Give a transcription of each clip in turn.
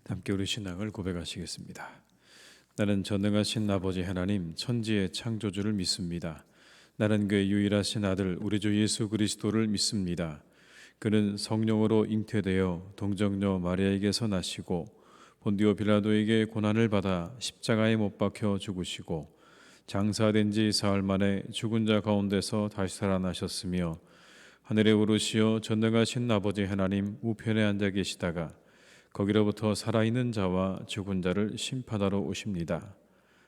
함께 우리 신앙을 고백하시겠습니다. 나는 전능하신 아버지 하나님 천지의 창조주를 믿습니다. 나는 그의 유일하신 아들 우리 주 예수 그리스도를 믿습니다. 그는 성령으로 잉태되어 동정녀 마리아에게서 나시고 본디오 빌라도에게 고난을 받아 십자가에 못 박혀 죽으시고 장사된 지 사흘 만에 죽은 자 가운데서 다시 살아나셨으며 하늘에 오르시어 전능하신 아버지 하나님 우편에 앉아 계시다가 거기로부터 살아있는 자와 죽은 자를 심판하러 오십니다.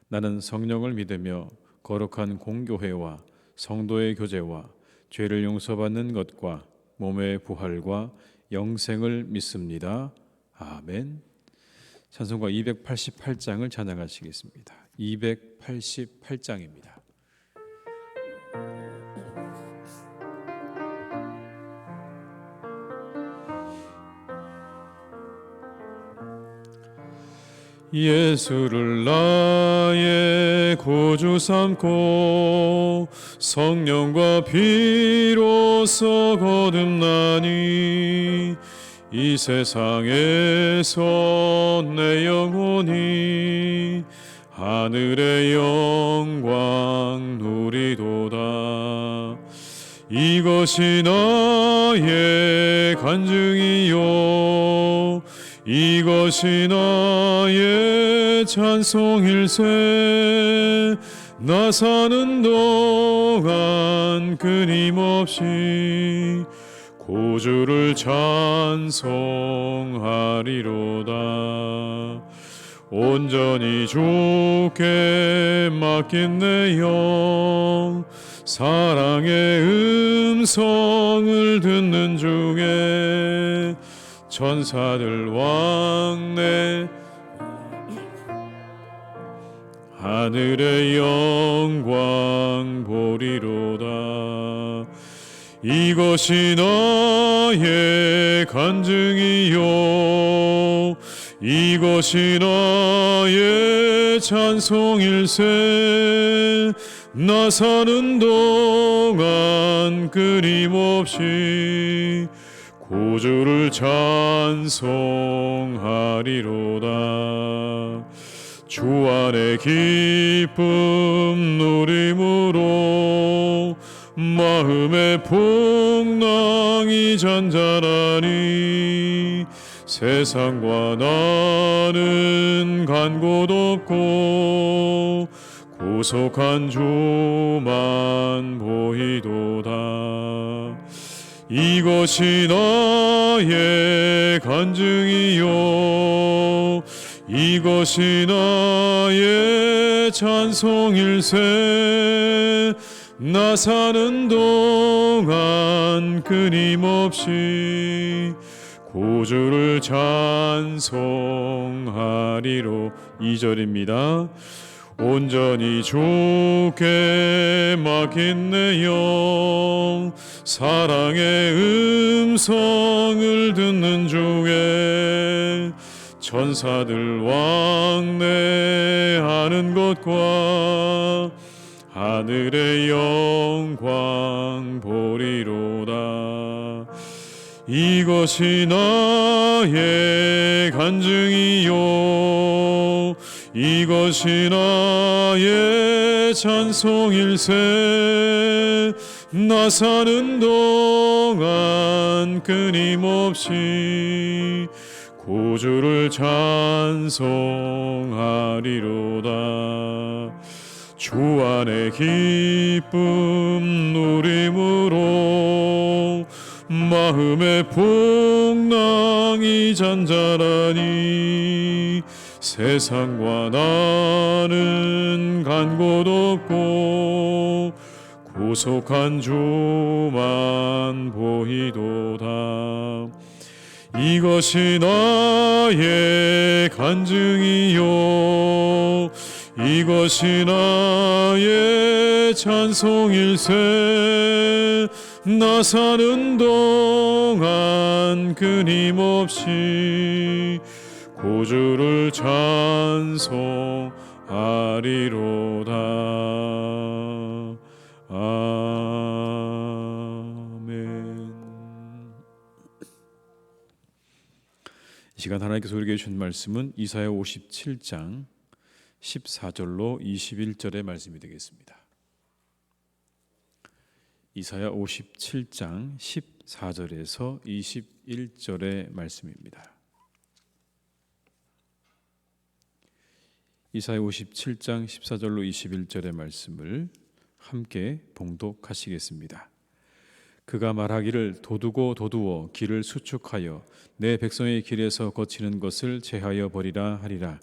나는 성령을 믿으며 거룩한 공교회와 성도의 교제와 죄를 용서받는 것과 몸의 부활과 영생을 믿습니다. 아멘. 찬송가 288장을 찬양하시겠습니다. 288장입니다. 예수를 나의 구주 삼고 성령과 피로써 거듭나니 이 세상에서 내 영혼이 하늘의 영광 누리도다. 이것이 나의 간증이요 이것이 나의 찬송일세. 나 사는 동안 끊임없이 구주를 찬송하리로다. 온전히 주께 맡긴 내 영 사랑의 음성을 듣는 중에 천사들 왕래 하늘의 영광 보리로다. 이것이 나의 간증이요 이것이 나의 찬송일세. 나 사는 동안 끊임없이 구주를 찬송하리로다. 주 안에 기쁨 누림으로 마음의 풍랑이 잔잔하니 세상과 나는 간 곳 없고 구속한 주만 보이도다. 이것이 나의 간증이요 이것이 나의 찬송일세. 나 사는 동안 끊임없이 구주를 찬송하리로. 2절입니다. 온전히 주께 맡긴 내 영 사랑의 음성을 듣는 중에 천사들 왕래하는 것과 하늘의 영광 보리로다. 이것이 나의 간증이요 이것이 나의 찬송일세. 나 사는 동안 끊임없이 구주를 찬송하리로다. 주 안에 기쁨 누림으로 마음의 풍랑이 잔잔하니 세상과 나는 간 곳 없고 구속한 주만 보이도다. 이것이 나의 간증이요 이것이 나의 찬송일세. 나 사는 동안 끊임없이 구주를 찬송하리로다. 아멘. 시간 하나님께서 우리에게 주신 말씀은 이사야 57장 14절로 21절의 말씀이 되겠습니다. 이사야 57장 14절에서 21절의 말씀입니다. 이사야 57장 14절로 21절의 말씀을 함께 봉독하시겠습니다. 그가 말하기를 도두고 도두어 길을 수축하여 내 백성의 길에서 거치는 것을 제하여 버리라 하리라.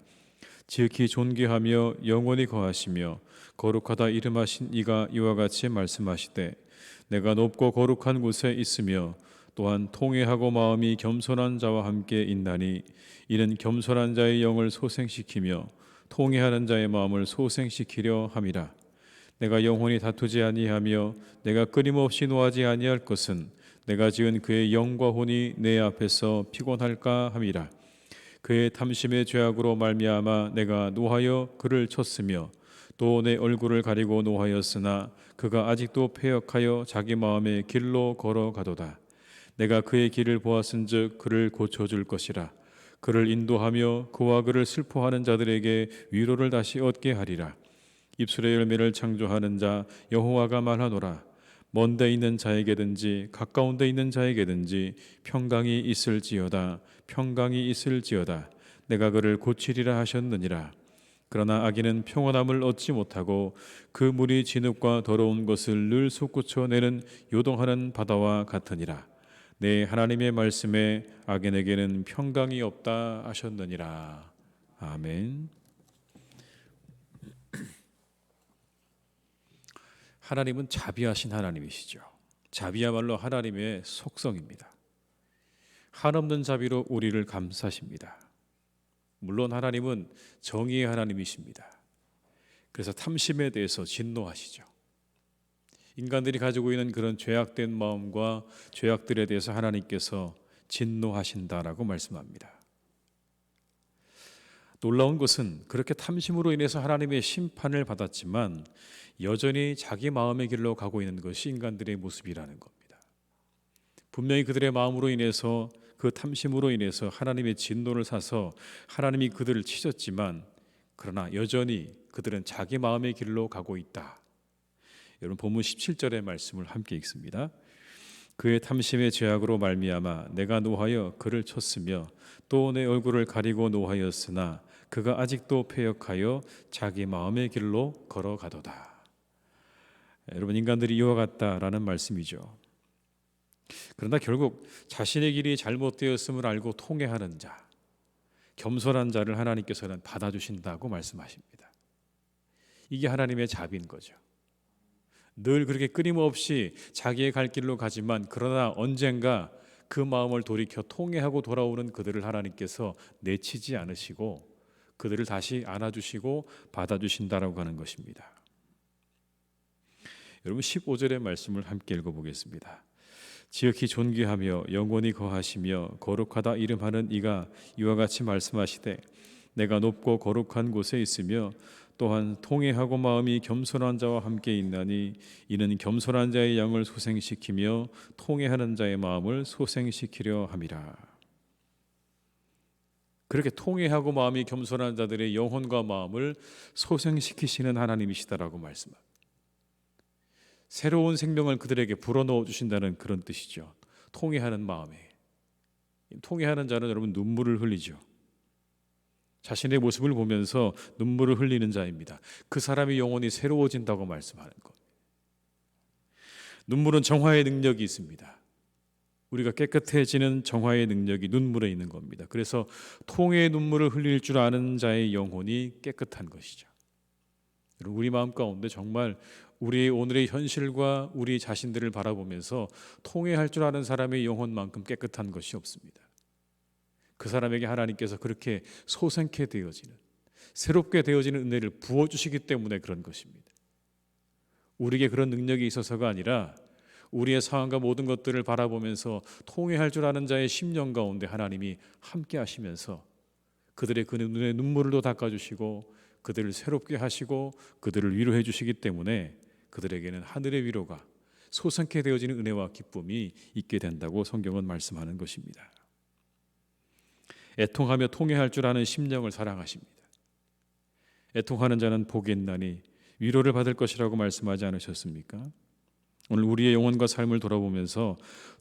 지극히 존귀하며 영원히 거하시며 거룩하다 이름하신 이가 이와 같이 말씀하시되 내가 높고 거룩한 곳에 있으며 또한 통회하고 마음이 겸손한 자와 함께 있나니 이는 겸손한 자의 영을 소생시키며 통회하는 자의 마음을 소생시키려 함이라. 내가 영원히 다투지 아니하며 내가 끊임없이 노하지 아니할 것은 내가 지은 그의 영과 혼이 내 앞에서 피곤할까 함이라. 그의 탐심의 죄악으로 말미암아 내가 노하여 그를 쳤으며 또 내 얼굴을 가리고 노하였으나 그가 아직도 패역하여 자기 마음의 길로 걸어가도다. 내가 그의 길을 보았은즉 그를 고쳐줄 것이라. 그를 인도하며 그와 그를 슬퍼하는 자들에게 위로를 다시 얻게 하리라. 입술의 열매를 창조하는 자 여호와가 말하노라. 먼데 있는 자에게든지 가까운 데 있는 자에게든지 평강이 있을지어다. 평강이 있을지어다. 내가 그를 고치리라 하셨느니라. 그러나 악인은 평온함을 얻지 못하고 그 물이 진흙과 더러운 것을 늘 솟구쳐내는 요동하는 바다와 같으니라. 내 하나님의 말씀에 악인에게는 평강이 없다 하셨느니라. 아멘. 하나님은 자비하신 하나님이시죠. 자비야말로 하나님의 속성입니다. 한없는 자비로 우리를 감싸십니다. 물론 하나님은 정의의 하나님이십니다. 그래서 탐심에 대해서 진노하시죠. 인간들이 가지고 있는 그런 죄악된 마음과 죄악들에 대해서 하나님께서 진노하신다라고 말씀합니다. 놀라운 것은 그렇게 탐심으로 인해서 하나님의 심판을 받았지만 여전히 자기 마음의 길로 가고 있는 것이 인간들의 모습이라는 겁니다. 분명히 그들의 마음으로 인해서 그 탐심으로 인해서 하나님의 진노를 사서 하나님이 그들을 치셨지만 그러나 여전히 그들은 자기 마음의 길로 가고 있다. 여러분 본문 17절의 말씀을 함께 읽습니다. 그의 탐심의 죄악으로 말미암아 내가 노하여 그를 쳤으며 또 내 얼굴을 가리고 노하였으나 그가 아직도 패역하여 자기 마음의 길로 걸어가도다. 여러분 인간들이 이와 같다라는 말씀이죠. 그러나 결국 자신의 길이 잘못되었음을 알고 통회하는 자, 겸손한 자를 하나님께서는 받아주신다고 말씀하십니다. 이게 하나님의 자비인 거죠. 늘 그렇게 끊임없이 자기의 갈 길로 가지만 그러나 언젠가 그 마음을 돌이켜 통회하고 돌아오는 그들을 하나님께서 내치지 않으시고 그들을 다시 안아주시고 받아주신다라고 하는 것입니다. 여러분 15절의 말씀을 함께 읽어보겠습니다. 지극히 존귀하며 영원히 거하시며 거룩하다 이름하는 이가 이와 같이 말씀하시되 내가 높고 거룩한 곳에 있으며 또한 통회하고 마음이 겸손한 자와 함께 있나니 이는 겸손한 자의 양을 소생시키며 통회하는 자의 마음을 소생시키려 함이라. 그렇게 통회하고 마음이 겸손한 자들의 영혼과 마음을 소생시키시는 하나님이시다라고 말씀합니다. 새로운 생명을 그들에게 불어넣어 주신다는 그런 뜻이죠. 통회하는 마음에. 통회하는 자는 여러분 눈물을 흘리죠. 자신의 모습을 보면서 눈물을 흘리는 자입니다. 그 사람의 영혼이 새로워진다고 말씀하는 것. 눈물은 정화의 능력이 있습니다. 우리가 깨끗해지는 정화의 능력이 눈물에 있는 겁니다. 그래서 통회의 눈물을 흘릴 줄 아는 자의 영혼이 깨끗한 것이죠. 우리 마음 가운데 정말 우리 오늘의 현실과 우리 자신들을 바라보면서 통회할 줄 아는 사람의 영혼만큼 깨끗한 것이 없습니다. 그 사람에게 하나님께서 그렇게 소생케 되어지는 새롭게 되어지는 은혜를 부어주시기 때문에 그런 것입니다. 우리에게 그런 능력이 있어서가 아니라 우리의 상황과 모든 것들을 바라보면서 통회할 줄 아는 자의 심령 가운데 하나님이 함께 하시면서 그들의 그 눈에 눈물을 닦아주시고 그들을 새롭게 하시고 그들을 위로해 주시기 때문에 그들에게는 하늘의 위로가 소생케 되어지는 은혜와 기쁨이 있게 된다고 성경은 말씀하는 것입니다. 애통하며 통회할 줄 아는 심령을 사랑하십니다. 애통하는 자는 복이 있나니 위로를 받을 것이라고 말씀하지 않으셨습니까? 오늘 우리의 영혼과 삶을 돌아보면서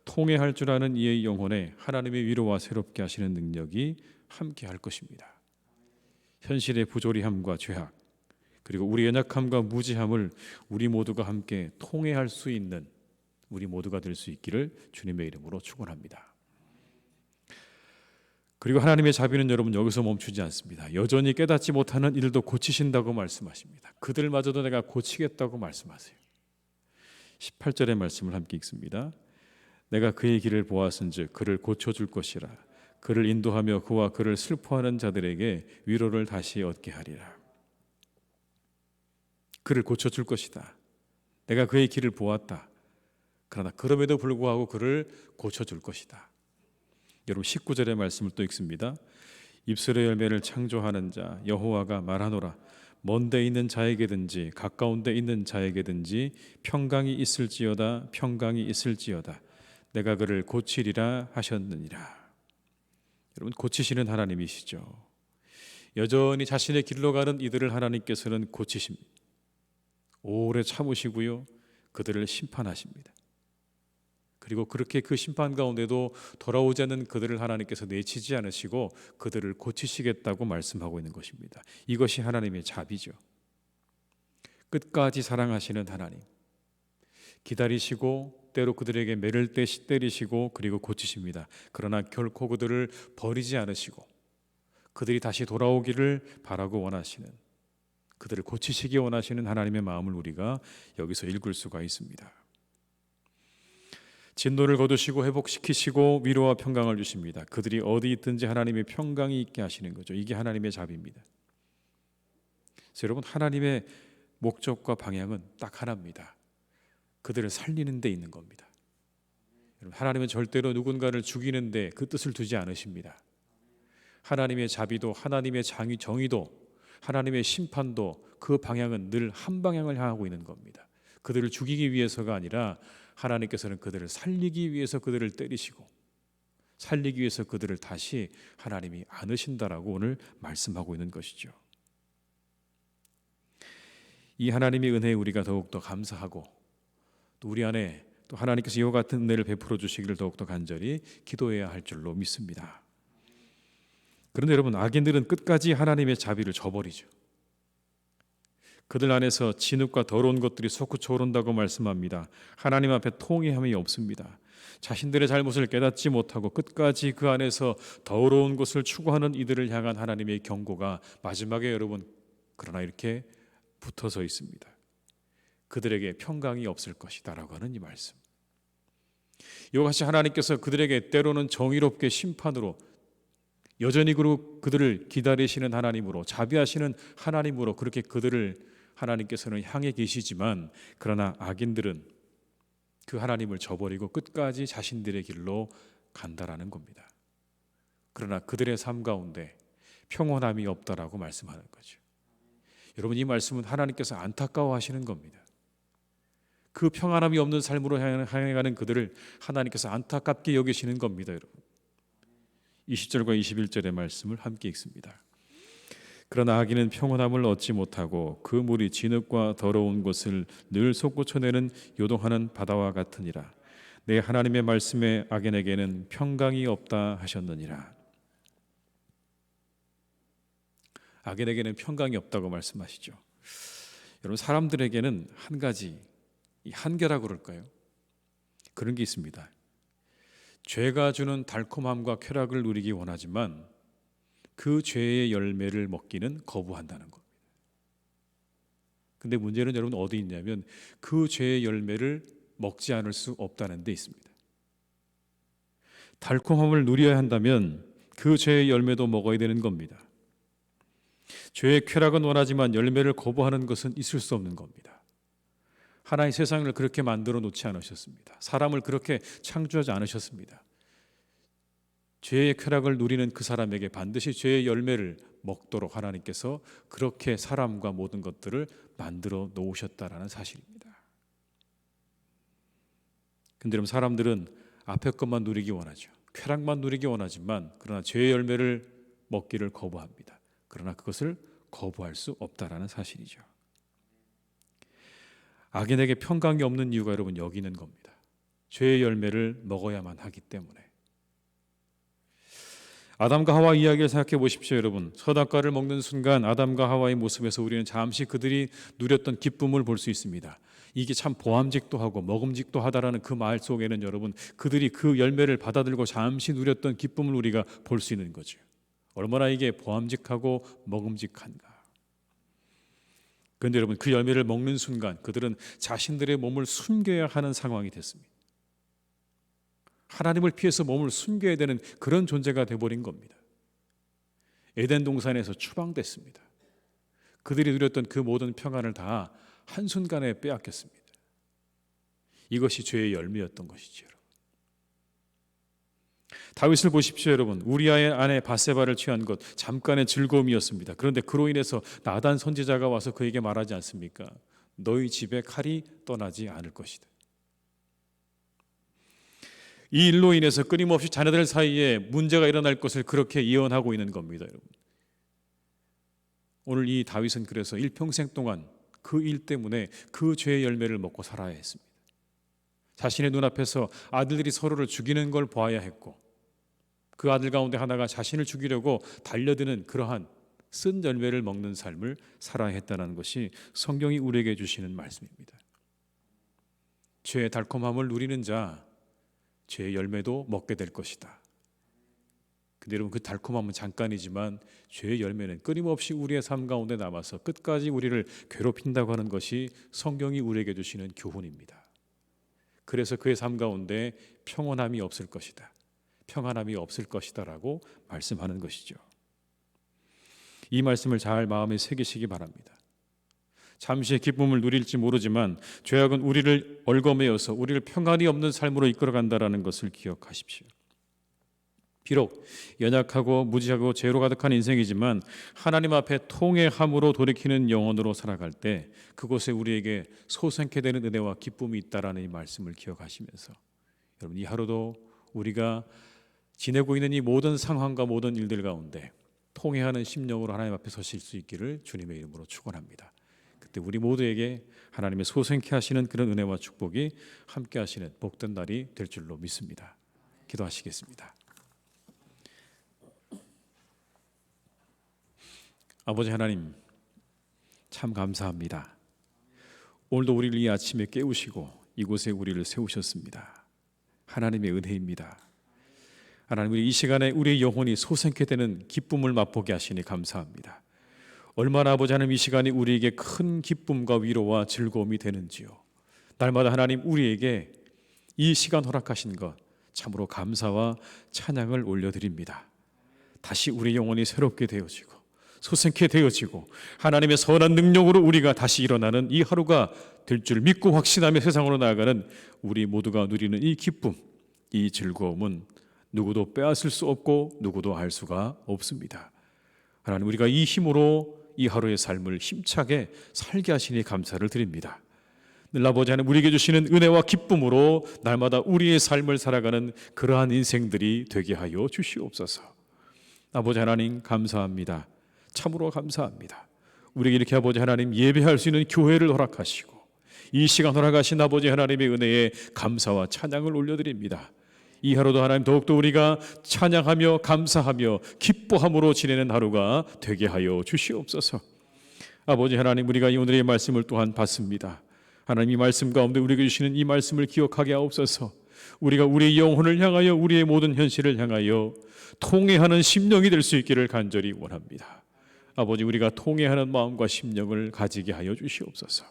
통회할 줄 아는 이의 영혼에 하나님의 위로와 새롭게 하시는 능력이 함께 할 것입니다. 현실의 부조리함과 죄악, 그리고 우리 연약함과 무지함을 우리 모두가 함께 통회할 수 있는 우리 모두가 될 수 있기를 주님의 이름으로 축원합니다. 그리고 하나님의 자비는 여러분 여기서 멈추지 않습니다. 여전히 깨닫지 못하는 이들도 고치신다고 말씀하십니다. 그들마저도 내가 고치겠다고 말씀하세요. 18절의 말씀을 함께 읽습니다. 내가 그의 길을 보았은즉 그를 고쳐줄 것이라. 그를 인도하며 그와 그를 슬퍼하는 자들에게 위로를 다시 얻게 하리라. 그를 고쳐줄 것이다. 내가 그의 길을 보았다. 그러나 그럼에도 불구하고 그를 고쳐줄 것이다. 여러분 19절의 말씀을 또 읽습니다. 입술의 열매를 창조하는 자 여호와가 말하노라. 먼 데 있는 자에게든지 가까운 데 있는 자에게든지 평강이 있을지어다. 평강이 있을지어다. 내가 그를 고치리라 하셨느니라. 여러분 고치시는 하나님이시죠. 여전히 자신의 길로 가는 이들을 하나님께서는 고치십니다. 오래 참으시고요. 그들을 심판하십니다. 그리고 그렇게 그 심판 가운데도 돌아오지 않는 그들을 하나님께서 내치지 않으시고 그들을 고치시겠다고 말씀하고 있는 것입니다. 이것이 하나님의 자비죠. 끝까지 사랑하시는 하나님, 기다리시고 때로 그들에게 매를 때리시고 그리고 고치십니다. 그러나 결코 그들을 버리지 않으시고 그들이 다시 돌아오기를 바라고 원하시는, 그들을 고치시기 원하시는 하나님의 마음을 우리가 여기서 읽을 수가 있습니다. 진노를 거두시고 회복시키시고 위로와 평강을 주십니다. 그들이 어디 있든지 하나님의 평강이 있게 하시는 거죠. 이게 하나님의 자비입니다. 그래서 여러분 하나님의 목적과 방향은 딱 하나입니다. 그들을 살리는 데 있는 겁니다. 여러분 하나님은 절대로 누군가를 죽이는 데 그 뜻을 두지 않으십니다. 하나님의 자비도 하나님의 정의도 하나님의 심판도 그 방향은 늘 한 방향을 향하고 있는 겁니다. 그들을 죽이기 위해서가 아니라 하나님께서는 그들을 살리기 위해서 그들을 때리시고 살리기 위해서 그들을 다시 하나님이 안으신다라고 오늘 말씀하고 있는 것이죠. 이 하나님의 은혜에 우리가 더욱더 감사하고 또 우리 안에 또 하나님께서 이와 같은 은혜를 베풀어 주시기를 더욱더 간절히 기도해야 할 줄로 믿습니다. 그런데 여러분 악인들은 끝까지 하나님의 자비를 저버리죠. 그들 안에서 진흙과 더러운 것들이 솟구쳐 오른다고 말씀합니다. 하나님 앞에 통회함이 없습니다. 자신들의 잘못을 깨닫지 못하고 끝까지 그 안에서 더러운 것을 추구하는 이들을 향한 하나님의 경고가 마지막에 여러분 그러나 이렇게 붙어서 있습니다. 그들에게 평강이 없을 것이다 라고 하는 이 말씀. 이와 같이 하나님께서 그들에게 때로는 정의롭게 심판으로 여전히 그들을 기다리시는 하나님으로 자비하시는 하나님으로 그렇게 그들을 하나님께서는 향해 계시지만 그러나 악인들은 그 하나님을 저버리고 끝까지 자신들의 길로 간다라는 겁니다. 그러나 그들의 삶 가운데 평온함이 없다라고 말씀하는 거죠. 여러분 이 말씀은 하나님께서 안타까워하시는 겁니다. 그 평안함이 없는 삶으로 향해 가는 그들을 하나님께서 안타깝게 여기시는 겁니다. 여러분 20절과 21절의 말씀을 함께 읽습니다. 그러나 악인은 평온함을 얻지 못하고 그 물이 진흙과 더러운 곳을 늘 솟구쳐내는 요동하는 바다와 같으니라. 내 하나님의 말씀에 악인에게는 평강이 없다 하셨느니라. 악인에게는 평강이 없다고 말씀하시죠. 여러분 사람들에게는 한 가지 이 한계라고 그럴까요? 그런 게 있습니다. 죄가 주는 달콤함과 쾌락을 누리기 원하지만 그 죄의 열매를 먹기는 거부한다는 겁니다. 근데 문제는 여러분 어디 있냐면 그 죄의 열매를 먹지 않을 수 없다는 데 있습니다. 달콤함을 누려야 한다면 그 죄의 열매도 먹어야 되는 겁니다. 죄의 쾌락은 원하지만 열매를 거부하는 것은 있을 수 없는 겁니다. 하나님 세상을 그렇게 만들어 놓지 않으셨습니다. 사람을 그렇게 창조하지 않으셨습니다. 죄의 쾌락을 누리는 그 사람에게 반드시 죄의 열매를 먹도록 하나님께서 그렇게 사람과 모든 것들을 만들어 놓으셨다라는 사실입니다. 근데 여러분 사람들은 앞에 것만 누리기 원하죠. 쾌락만 누리기 원하지만 그러나 죄의 열매를 먹기를 거부합니다. 그러나 그것을 거부할 수 없다라는 사실이죠. 악인에게 평강이 없는 이유가 여러분 여기 있는 겁니다. 죄의 열매를 먹어야만 하기 때문에. 아담과 하와 이야기를 생각해 보십시오. 여러분, 선악과를 먹는 순간 아담과 하와의 모습에서 우리는 잠시 그들이 누렸던 기쁨을 볼 수 있습니다. 이게 참 보암직도 하고 먹음직도 하다라는 그 말 속에는 여러분 그들이 그 열매를 받아들고 잠시 누렸던 기쁨을 우리가 볼 수 있는 거죠. 얼마나 이게 보암직하고 먹음직한가. 그런데 여러분 그 열매를 먹는 순간 그들은 자신들의 몸을 숨겨야 하는 상황이 됐습니다. 하나님을 피해서 몸을 숨겨야 되는 그런 존재가 되어버린 겁니다. 에덴 동산에서 추방됐습니다. 그들이 누렸던 그 모든 평안을 다 한순간에 빼앗겼습니다. 이것이 죄의 열매였던 것이죠. 여러분. 다윗을 보십시오. 여러분, 우리아의 아내 바세바를 취한 것 잠깐의 즐거움이었습니다. 그런데 그로 인해서 나단 선지자가 와서 그에게 말하지 않습니까? 너희 집에 칼이 떠나지 않을 것이다. 이 일로 인해서 끊임없이 자녀들 사이에 문제가 일어날 것을 그렇게 예언하고 있는 겁니다. 여러분. 오늘 이 다윗은 그래서 일평생 동안 그 일 때문에 그 죄의 열매를 먹고 살아야 했습니다. 자신의 눈앞에서 아들들이 서로를 죽이는 걸 보아야 했고 그 아들 가운데 하나가 자신을 죽이려고 달려드는 그러한 쓴 열매를 먹는 삶을 살아야 했다는 것이 성경이 우리에게 주시는 말씀입니다. 죄의 달콤함을 누리는 자 죄의 열매도 먹게 될 것이다. 근데 여러분 그 달콤함은 잠깐이지만 죄의 열매는 끊임없이 우리의 삶 가운데 남아서 끝까지 우리를 괴롭힌다고 하는 것이 성경이 우리에게 주시는 교훈입니다. 그래서 그의 삶 가운데 평온함이 없을 것이다. 평안함이 없을 것이다 라고 말씀하는 것이죠. 이 말씀을 잘 마음에 새기시기 바랍니다. 잠시의 기쁨을 누릴지 모르지만 죄악은 우리를 얽어매어서 우리를 평안이 없는 삶으로 이끌어간다는 것을 기억하십시오. 비록 연약하고 무지하고 죄로 가득한 인생이지만 하나님 앞에 통회함으로 돌이키는 영혼으로 살아갈 때 그곳에 우리에게 소생케 되는 은혜와 기쁨이 있다라는 이 말씀을 기억하시면서 여러분 이 하루도 우리가 지내고 있는 이 모든 상황과 모든 일들 가운데 통회하는 심령으로 하나님 앞에 서실 수 있기를 주님의 이름으로 축원합니다. 그때 우리 모두에게 하나님의 소생케 하시는 그런 은혜와 축복이 함께 하시는 복된 날이 될 줄로 믿습니다. 기도하시겠습니다. 아버지 하나님 참 감사합니다. 오늘도 우리를 이 아침에 깨우시고 이곳에 우리를 세우셨습니다. 하나님의 은혜입니다. 하나님 우리 이 시간에 우리의 영혼이 소생케 되는 기쁨을 맛보게 하시니 감사합니다. 얼마나 아버지 하나님 이 시간이 우리에게 큰 기쁨과 위로와 즐거움이 되는지요. 날마다 하나님 우리에게 이 시간 허락하신 것 참으로 감사와 찬양을 올려드립니다. 다시 우리 영혼이 새롭게 되어지고 소생케 되어지고 하나님의 선한 능력으로 우리가 다시 일어나는 이 하루가 될 줄 믿고 확신하며 세상으로 나아가는 우리 모두가 누리는 이 기쁨, 이 즐거움은 누구도 빼앗을 수 없고 누구도 알 수가 없습니다. 하나님 우리가 이 힘으로 이 하루의 삶을 힘차게 살게 하시니 감사를 드립니다. 늘 아버지 하나님 우리에게 주시는 은혜와 기쁨으로 날마다 우리의 삶을 살아가는 그러한 인생들이 되게 하여 주시옵소서. 아버지 하나님 감사합니다. 참으로 감사합니다. 우리에게 이렇게 아버지 하나님 예배할 수 있는 교회를 허락하시고 이 시간 허락하신 아버지 하나님의 은혜에 감사와 찬양을 올려드립니다. 이 하루도 하나님 더욱더 우리가 찬양하며 감사하며 기뻐함으로 지내는 하루가 되게 하여 주시옵소서. 아버지 하나님 우리가 오늘의 말씀을 또한 받습니다. 하나님 이 말씀 가운데 우리에게 주시는 이 말씀을 기억하게 하옵소서. 우리가 우리의 영혼을 향하여 우리의 모든 현실을 향하여 통회하는 심령이 될 수 있기를 간절히 원합니다. 아버지 우리가 통회하는 마음과 심령을 가지게 하여 주시옵소서.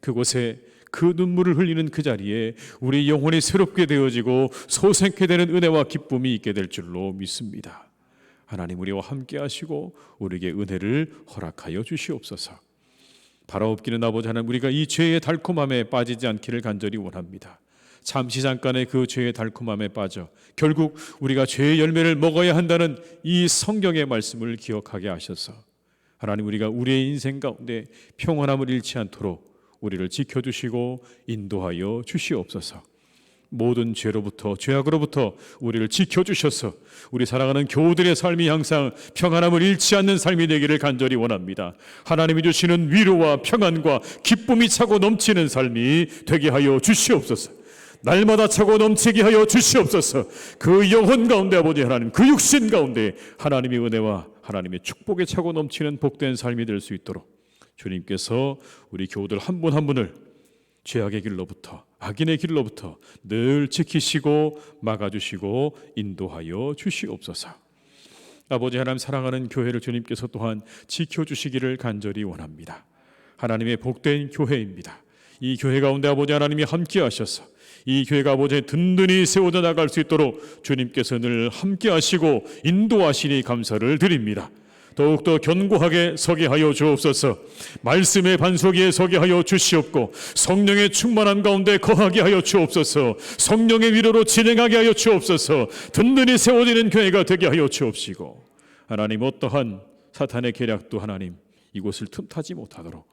그곳에 그 눈물을 흘리는 그 자리에 우리 영혼이 새롭게 되어지고 소생케 되는 은혜와 기쁨이 있게 될 줄로 믿습니다. 하나님 우리와 함께 하시고 우리에게 은혜를 허락하여 주시옵소서. 바라옵기는 아버지 하나님 우리가 이 죄의 달콤함에 빠지지 않기를 간절히 원합니다. 잠시 잠깐의 그 죄의 달콤함에 빠져 결국 우리가 죄의 열매를 먹어야 한다는 이 성경의 말씀을 기억하게 하셔서 하나님 우리가 우리의 인생 가운데 평안함을 잃지 않도록 우리를 지켜주시고 인도하여 주시옵소서. 모든 죄로부터, 죄악으로부터 우리를 지켜주셔서 우리 사랑하는 교우들의 삶이 항상 평안함을 잃지 않는 삶이 되기를 간절히 원합니다. 하나님이 주시는 위로와 평안과 기쁨이 차고 넘치는 삶이 되게 하여 주시옵소서. 날마다 차고 넘치게 하여 주시옵소서. 그 영혼 가운데 아버지 하나님, 그 육신 가운데 하나님의 은혜와 하나님의 축복에 차고 넘치는 복된 삶이 될 수 있도록 주님께서 우리 교우들 한 분 한 분을 죄악의 길로부터, 악인의 길로부터 늘 지키시고 막아주시고 인도하여 주시옵소서. 아버지 하나님, 사랑하는 교회를 주님께서 또한 지켜주시기를 간절히 원합니다. 하나님의 복된 교회입니다. 이 교회 가운데 아버지 하나님이 함께 하셔서 이 교회가 아버지 든든히 세워져 나갈 수 있도록 주님께서 늘 함께 하시고 인도하시니 감사를 드립니다. 더욱더 견고하게 서게 하여 주옵소서. 말씀의 반석 위에 서게 하여 주시옵고 성령의 충만함 가운데 거하게 하여 주옵소서. 성령의 위로로 진행하게 하여 주옵소서. 든든히 세워지는 교회가 되게 하여 주옵시고 하나님, 어떠한 사탄의 계략도 하나님 이곳을 틈타지 못하도록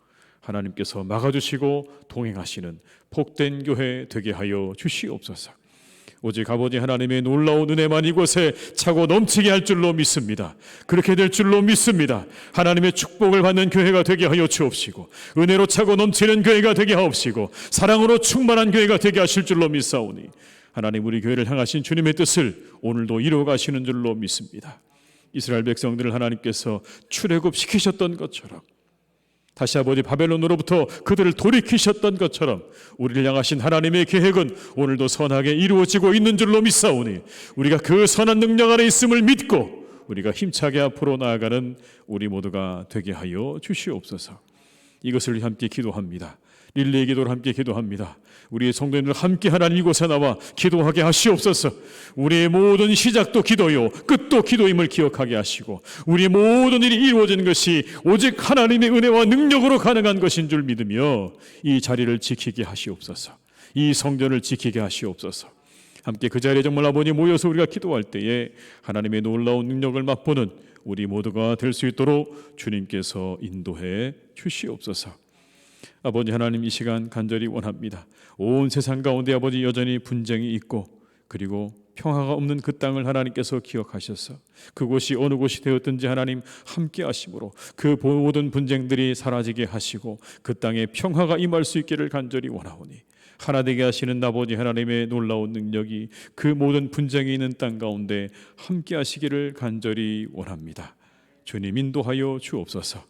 하나님께서 막아주시고 동행하시는 복된 교회 되게 하여 주시옵소서. 오직 아버지 하나님의 놀라운 은혜만 이곳에 차고 넘치게 할 줄로 믿습니다. 그렇게 될 줄로 믿습니다. 하나님의 축복을 받는 교회가 되게 하여 주옵시고 은혜로 차고 넘치는 교회가 되게 하옵시고 사랑으로 충만한 교회가 되게 하실 줄로 믿사오니 하나님, 우리 교회를 향하신 주님의 뜻을 오늘도 이루어 가시는 줄로 믿습니다. 이스라엘 백성들을 하나님께서 출애굽시키셨던 것처럼 다시 아버지 바벨론으로부터 그들을 돌이키셨던 것처럼 우리를 향하신 하나님의 계획은 오늘도 선하게 이루어지고 있는 줄로 믿사오니 우리가 그 선한 능력 안에 있음을 믿고 우리가 힘차게 앞으로 나아가는 우리 모두가 되게 하여 주시옵소서. 이것을 함께 기도합니다. 릴레이 기도를 함께 기도합니다. 우리의 성도님들 함께 하나님 이곳에 나와 기도하게 하시옵소서. 우리의 모든 시작도 기도요 끝도 기도임을 기억하게 하시고 우리의 모든 일이 이루어지는 것이 오직 하나님의 은혜와 능력으로 가능한 것인 줄 믿으며 이 자리를 지키게 하시옵소서. 이 성전을 지키게 하시옵소서. 함께 그 자리에 정말 아버지 모여서 우리가 기도할 때에 하나님의 놀라운 능력을 맛보는 우리 모두가 될 수 있도록 주님께서 인도해 주시옵소서. 아버지 하나님, 이 시간 간절히 원합니다. 온 세상 가운데 아버지 여전히 분쟁이 있고 그리고 평화가 없는 그 땅을 하나님께서 기억하셔서 그곳이 어느 곳이 되었든지 하나님 함께 하심으로 그 모든 분쟁들이 사라지게 하시고 그 땅에 평화가 임할 수 있기를 간절히 원하오니 하나 되게 하시는 아버지 하나님의 놀라운 능력이 그 모든 분쟁이 있는 땅 가운데 함께 하시기를 간절히 원합니다. 주님 인도하여 주옵소서.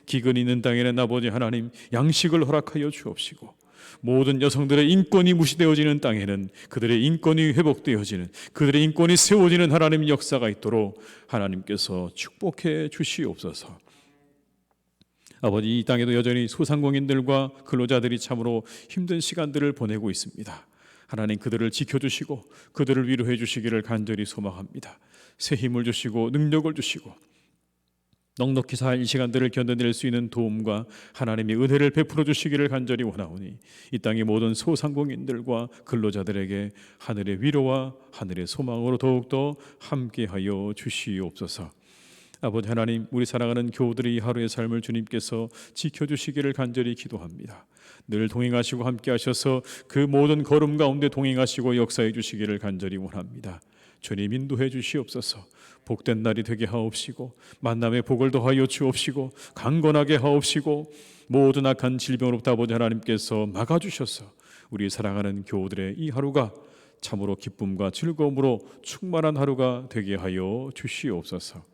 기근이 있는 땅에는 아버지 하나님 양식을 허락하여 주옵시고 모든 여성들의 인권이 무시되어지는 땅에는 그들의 인권이 회복되어지는, 그들의 인권이 세워지는 하나님의 역사가 있도록 하나님께서 축복해 주시옵소서. 아버지, 이 땅에도 여전히 소상공인들과 근로자들이 참으로 힘든 시간들을 보내고 있습니다. 하나님, 그들을 지켜주시고 그들을 위로해 주시기를 간절히 소망합니다. 새 힘을 주시고 능력을 주시고 넉넉히 살 이 시간들을 견뎌낼 수 있는 도움과 하나님의 은혜를 베풀어 주시기를 간절히 원하오니 이 땅의 모든 소상공인들과 근로자들에게 하늘의 위로와 하늘의 소망으로 더욱더 함께하여 주시옵소서. 아버지 하나님, 우리 사랑하는 교우들의 이 하루의 삶을 주님께서 지켜주시기를 간절히 기도합니다. 늘 동행하시고 함께하셔서 그 모든 걸음 가운데 동행하시고 역사해 주시기를 간절히 원합니다. 주님 인도해 주시옵소서. 복된 날이 되게 하옵시고 만남의 복을 더하여 주옵시고 강건하게 하옵시고 모든 악한 질병으로부터 아버지 하나님께서 막아주셔서 우리 사랑하는 교우들의 이 하루가 참으로 기쁨과 즐거움으로 충만한 하루가 되게 하여 주시옵소서.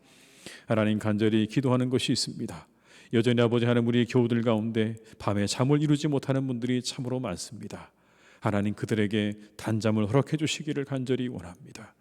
하나님, 간절히 기도하는 것이 있습니다. 여전히 아버지 하나님, 우리 교우들 가운데 밤에 잠을 이루지 못하는 분들이 참으로 많습니다. 하나님, 그들에게 단잠을 허락해 주시기를 간절히 원합니다.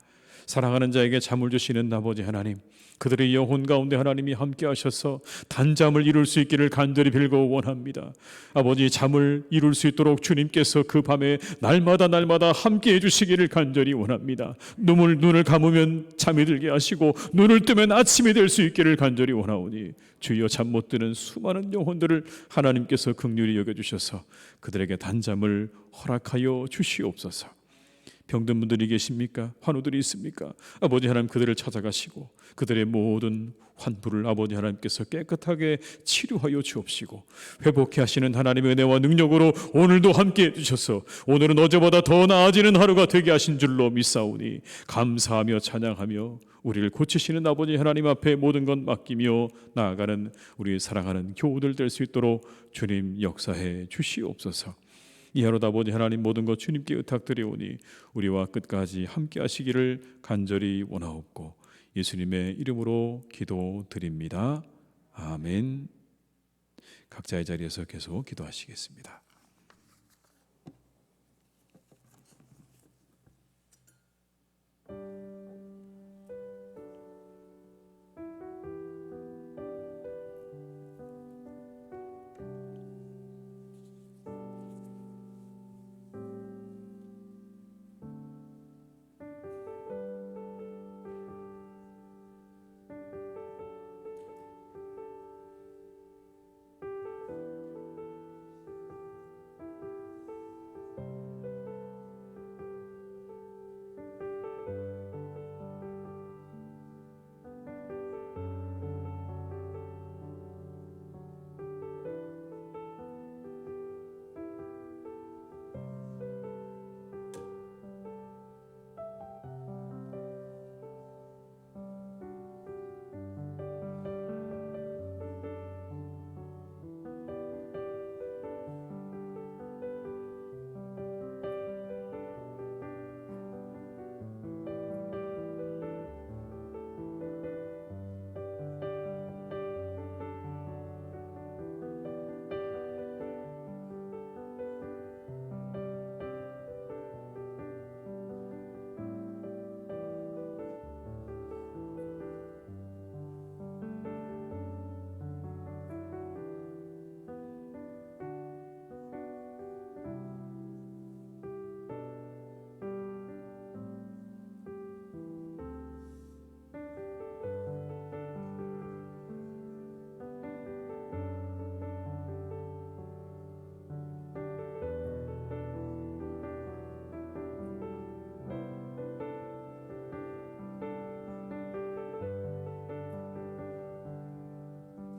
사랑하는 자에게 잠을 주시는 아버지 하나님, 그들의 영혼 가운데 하나님이 함께 하셔서 단잠을 이룰 수 있기를 간절히 빌고 원합니다. 아버지, 잠을 이룰 수 있도록 주님께서 그 밤에 날마다 함께 해주시기를 간절히 원합니다. 눈을 감으면 잠이 들게 하시고 눈을 뜨면 아침이 될 수 있기를 간절히 원하오니 주여, 잠 못 드는 수많은 영혼들을 하나님께서 긍휼히 여겨주셔서 그들에게 단잠을 허락하여 주시옵소서. 병든 분들이 계십니까? 환우들이 있습니까? 아버지 하나님 그들을 찾아가시고 그들의 모든 환부를 아버지 하나님께서 깨끗하게 치료하여 주옵시고 회복해 하시는 하나님의 은혜와 능력으로 오늘도 함께해 주셔서 오늘은 어제보다 더 나아지는 하루가 되게 하신 줄로 믿사오니 감사하며 찬양하며 우리를 고치시는 아버지 하나님 앞에 모든 것 맡기며 나아가는 우리 사랑하는 교우들 될 수 있도록 주님 역사해 주시옵소서. 이 하루도 아버지 하나님 모든 것 주님께 의탁드리오니 우리와 끝까지 함께 하시기를 간절히 원하옵고 예수님의 이름으로 기도드립니다. 아멘. 각자의 자리에서 계속 기도하시겠습니다.